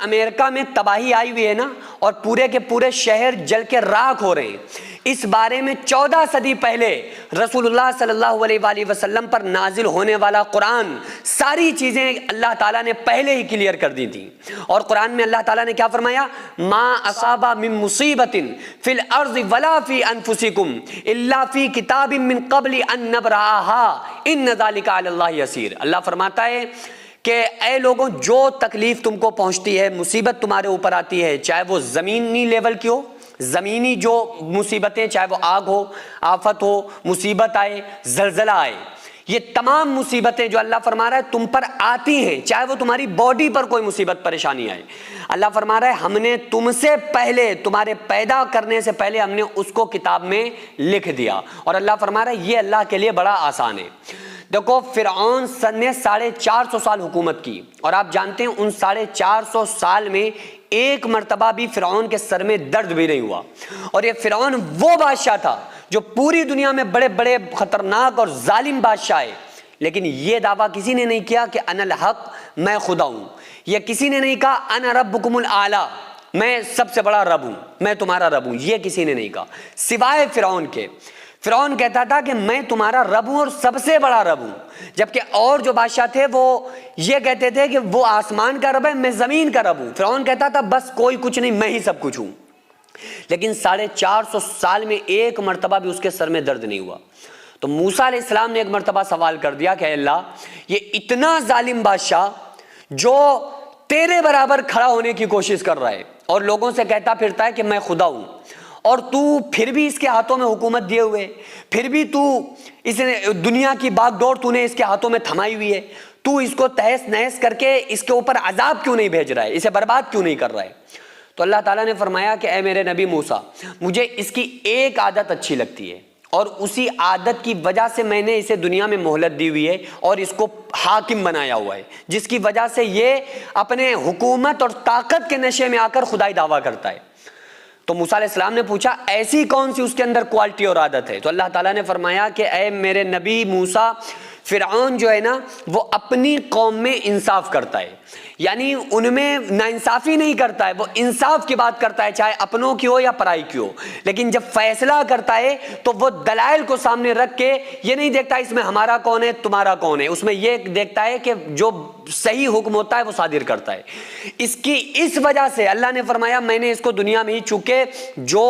امریکہ میں تباہی آئی ہوئی ہے نا، اور پورے کے پورے شہر جل کے راکھ ہو رہے ہیں، اس بارے میں 14 صدی پہلے رسول اللہ صلی اللہ علیہ وآلہ وسلم پر نازل ہونے والا قرآن ساری چیزیں اللہ تعالیٰ نے پہلے ہی کلیئر کر دی تھیں۔ اور قرآن میں اللہ تعالیٰ نے کیا فرمایا؟ ما اصاب من مصیبت فی الارض ولا فی انفسکم الا فی کتاب من قبل ان نبرأها ان ذلک علی اللہ یسیر۔ اللہ فرماتا ہے کہ اے لوگوں، جو تکلیف تم کو پہنچتی ہے، مصیبت تمہارے اوپر آتی ہے، چاہے وہ زمینی لیول کی ہو، زمینی جو مصیبتیں، چاہے وہ آگ ہو، آفت ہو، مصیبت آئے، زلزلہ آئے، یہ تمام مصیبتیں جو اللہ فرما رہا ہے تم پر آتی ہیں، چاہے وہ تمہاری باڈی پر کوئی مصیبت پریشانی آئے۔ اللہ فرما رہا ہے ہم نے تم سے پہلے، تمہارے پیدا کرنے سے پہلے ہم نے اس کو کتاب میں لکھ دیا۔ اور اللہ فرما رہا ہے یہ اللہ کے لیے بڑا آسان ہے۔ دیکھو، فرعون نے 450 سال حکومت کی، اور آپ جانتے ہیں ان 450 سال میں ایک مرتبہ بھی فرعون کے سر میں درد بھی نہیں ہوا۔ اور یہ فرعون وہ بادشاہ تھا جو پوری دنیا میں بڑے بڑے خطرناک اور ظالم بادشاہ ہے، لیکن یہ دعویٰ کسی نے نہیں کیا کہ انا الحق، میں خدا ہوں۔ یہ کسی نے نہیں کہا انا ربکم الاعلی، میں سب سے بڑا رب ہوں، میں تمہارا رب ہوں، یہ کسی نے نہیں کہا سوائے فرعون کے۔ فرعون کہتا تھا کہ میں تمہارا رب ہوں اور سب سے بڑا رب ہوں، جبکہ اور جو بادشاہ تھے وہ یہ کہتے تھے کہ وہ آسمان کا رب ہے، میں زمین کا رب ہوں۔ فرعون کہتا تھا بس کوئی کچھ نہیں، میں ہی سب کچھ ہوں۔ لیکن 450 سال میں ایک مرتبہ بھی اس کے سر میں درد نہیں ہوا۔ تو موسیٰ علیہ السلام نے ایک مرتبہ سوال کر دیا کہ اے اللہ، یہ اتنا ظالم بادشاہ جو تیرے برابر کھڑا ہونے کی کوشش کر رہا ہے اور لوگوں سے کہتا پھرتا ہے کہ میں خدا ہوں، اور تو پھر بھی اس کے ہاتھوں میں حکومت دیے ہوئے، پھر بھی تو اس دنیا کی باغ ڈور تو نے اس کے ہاتھوں میں تھمائی ہوئی ہے، تو اس کو تہس نہس کر کے اس کے اوپر عذاب کیوں نہیں بھیج رہا ہے، اسے برباد کیوں نہیں کر رہا ہے؟ تو اللہ تعالیٰ نے فرمایا کہ اے میرے نبی موسیٰ، مجھے اس کی ایک عادت اچھی لگتی ہے، اور اسی عادت کی وجہ سے میں نے اسے دنیا میں مہلت دی ہوئی ہے اور اس کو حاکم بنایا ہوا ہے، جس کی وجہ سے یہ اپنے حکومت اور طاقت کے نشے میں آ کر خدائی دعویٰ کرتا ہے۔ تو موسیٰ علیہ السلام نے پوچھا ایسی کون سی اس کے اندر کوالٹی اور عادت ہے؟ تو اللہ تعالیٰ نے فرمایا کہ اے میرے نبی موسیٰ، فرعون جو ہے نا وہ اپنی قوم میں انصاف کرتا ہے، یعنی ان میں ناانصافی نہیں کرتا ہے، وہ انصاف کی بات کرتا ہے، چاہے اپنوں کی ہو یا پرائی کی ہو، لیکن جب فیصلہ کرتا ہے تو وہ دلائل کو سامنے رکھ کے یہ نہیں دیکھتا اس میں ہمارا کون ہے تمہارا کون ہے، اس میں یہ دیکھتا ہے کہ جو صحیح حکم ہوتا ہے وہ صادر کرتا ہے۔ اس وجہ سے اللہ نے فرمایا میں نے اس کو دنیا میں ہی، چونکہ جو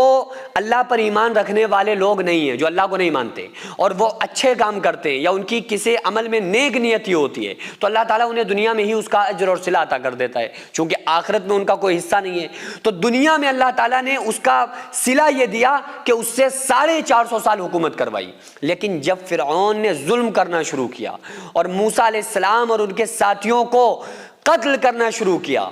اللہ پر ایمان رکھنے والے لوگ نہیں ہیں، جو اللہ کو نہیں مانتے اور وہ اچھے کام کرتے ہیں یا ان کی کسی عمل میں نیک نیتی ہوتی ہے، تو اللہ تعالیٰ انہیں دنیا میں ہی اس کا اجر اور صلہ عطا کر دیتا ہے، چونکہ آخرت میں ان کا کوئی حصہ نہیں ہے۔ تو دنیا میں اللہ تعالیٰ نے اس کا صلہ یہ دیا کہ اس سے 450 سال حکومت کروائی۔ لیکن جب فرعون نے ظلم کرنا شروع کیا اور موسیٰ علیہ السلام اور ان کے ساتھیوں کو قتل کرنا شروع کیا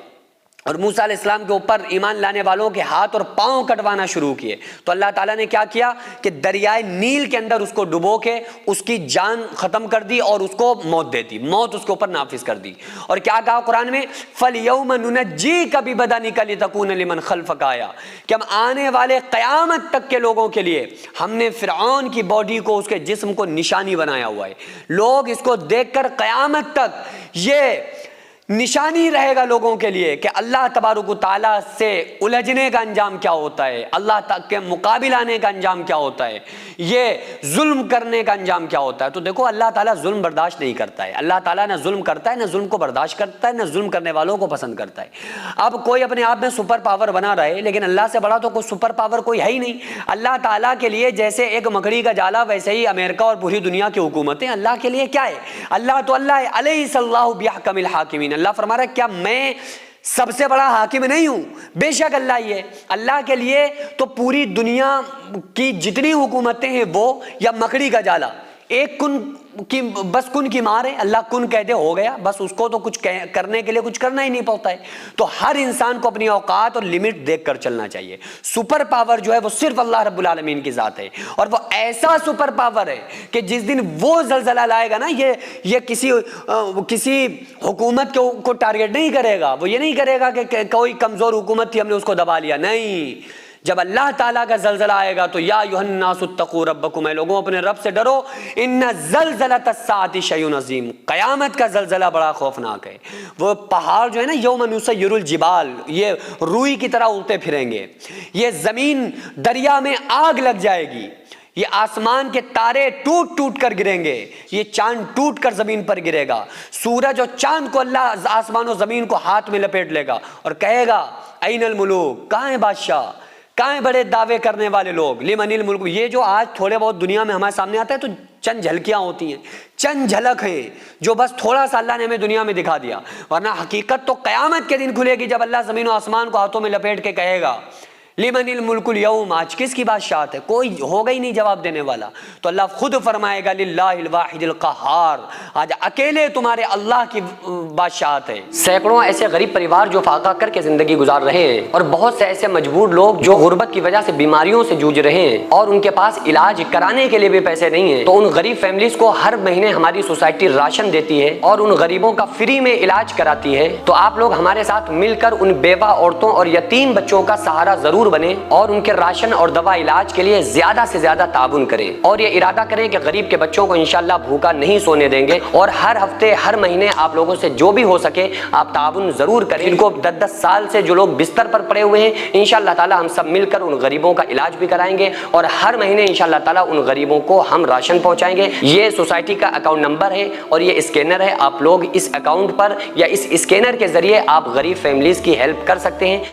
اور موسیٰ علیہ السلام کے اوپر ایمان لانے والوں کے ہاتھ اور پاؤں کٹوانا شروع کیے، تو اللہ تعالیٰ نے کیا کیا کہ دریائے نیل کے اندر اس کو ڈبو کے اس کی جان ختم کر دی اور اس کو موت دے دی، موت اس کے اوپر نافذ کر دی۔ اور کیا کہا قرآن میں؟ فَالْيَوْمَ نُنَجِّيكَ بِبَدَنِكَ لِتَكُونَ لِمَنْ خَلْفَكَ آيَةً، کہ ہم آنے والے قیامت تک کے لوگوں کے لیے ہم نے فرعون کی باڈی کو، اس کے جسم کو نشانی بنایا ہوا ہے، لوگ اس کو دیکھ کر قیامت تک یہ نشانی رہے گا لوگوں کے لیے کہ اللہ تبارک و تعالیٰ سے الجھنے کا انجام کیا ہوتا ہے، اللہ تک کے مقابل آنے کا انجام کیا ہوتا ہے، یہ ظلم کرنے کا انجام کیا ہوتا ہے۔ تو دیکھو اللہ تعالیٰ ظلم برداشت نہیں کرتا ہے، اللہ تعالیٰ نہ ظلم کرتا ہے، نہ ظلم کو برداشت کرتا ہے، نہ ظلم کرنے والوں کو پسند کرتا ہے۔ اب کوئی اپنے آپ میں سپر پاور بنا رہے، لیکن اللہ سے بڑا تو کوئی سپر پاور کوئی ہے ہی نہیں۔ اللہ تعالیٰ کے لیے جیسے ایک مکڑی کا جالا، ویسے ہی امریکہ اور پوری دنیا کی حکومتیں اللہ کے لیے کیا ہے؟ اللہ تو اللہ ہے، الیس اللہ بأحکم الحاکمین۔ اللہ فرما رہا ہے کیا میں سب سے بڑا حاکم نہیں ہوں؟ بے شک اللہ ہی ہے۔ اللہ کے لیے تو پوری دنیا کی جتنی حکومتیں ہیں وہ یا مکڑی کا جالا، ایک کن کی بس کن کی مار ہے، اللہ کن کہہ دے ہو گیا، بس اس کو تو کچھ کرنے کے لیے کچھ کرنا ہی نہیں پڑتا ہے۔ تو ہر انسان کو اپنی اوقات اور لمٹ دیکھ کر چلنا چاہیے۔ سپر پاور جو ہے وہ صرف اللہ رب العالمین کی ذات ہے، اور وہ ایسا سپر پاور ہے کہ جس دن وہ زلزلہ لائے گا نا، یہ کسی حکومت کو ٹارگیٹ نہیں کرے گا، وہ یہ نہیں کرے گا کہ کوئی کمزور حکومت تھی ہم نے اس کو دبا لیا، نہیں، جب اللہ تعالیٰ کا زلزلہ آئے گا تو یا ایھا الناس اتقوا ربکم، اے لوگوں اپنے رب سے ڈرو، ان زلزلۃ الساعۃ شیء عظیم، قیامت کا زلزلہ بڑا خوفناک ہے۔ وہ پہاڑ جو ہے نا، یوم نسیر الجبال، یہ روئی کی طرح اڑتے پھریں گے، یہ زمین دریا میں آگ لگ جائے گی، یہ آسمان کے تارے ٹوٹ ٹوٹ کر گریں گے، یہ چاند ٹوٹ کر زمین پر گرے گا، سورج اور چاند کو اللہ آسمان و زمین کو ہاتھ میں لپیٹ لے گا اور کہے گا این الملوک، کہاں ہیں بادشاہ، کہاں ہیں بڑے دعوے کرنے والے لوگ، لمن الملک۔ یہ جو آج تھوڑے بہت دنیا میں ہمارے سامنے آتا ہے تو چند جھلکیاں ہوتی ہیں، چند جھلک ہیں جو بس تھوڑا سا اللہ نے ہمیں دنیا میں دکھا دیا، ورنہ حقیقت تو قیامت کے دن کھلے گی جب اللہ زمین و آسمان کو ہاتھوں میں لپیٹ کے کہے گا لمن الملک اليوم، آج کس کی بادشاہت ہے، کوئی ہوگا ہی نہیں جواب دینے والا۔ تو اللہ خود فرمائے گا للہ الواحد القہار، آج اکیلے تمہارے اللہ کی بادشاہت ہے۔ سینکڑوں ایسے غریب پریوار جو فاقہ کر کے زندگی گزار رہے ہیں، اور بہت سے ایسے مجبور لوگ جو غربت کی وجہ سے بیماریوں سے جوجھ رہے ہیں اور ان کے پاس علاج کرانے کے لیے بھی پیسے نہیں ہیں، تو ان غریب فیملیز کو ہر مہینے ہماری سوسائٹی راشن دیتی ہے اور ان غریبوں کا فری میں علاج کراتی ہے۔ تو آپ لوگ ہمارے ساتھ مل کر ان بیوہ عورتوں اور یتیم بچوں کا سہارا ضرور بنے اور ان کے راشن اور دوا علاج کے لیے زیادہ سے زیادہ تعاون کریں، اور یہ ارادہ کریں کہ غریب کے بچوں کو انشاءاللہ بھوکا نہیں سونے دیں گے، اور ہر ہفتے ہر مہینے آپ لوگوں سے جو بھی ہو سکے آپ تعاون ضرور کریں۔ ان کو 10-10 سال سے جو لوگ بستر پر پڑے ہوئے ہیں، انشاءاللہ تعالی ہم سب مل کر ان غریبوں کا علاج بھی کرائیں گے، اور ہر مہینے انشاءاللہ تعالی ان غریبوں کو ہم راشن پہنچائیں گے۔ یہ سوسائٹی کا اکاؤنٹ نمبر ہے اور یہ اسکینر ہے، آپ لوگ اس اکاؤنٹ پر یا اس اسکینر کے ذریعے آپ غریب فیملیز کی ہیلپ کر سکتے ہیں۔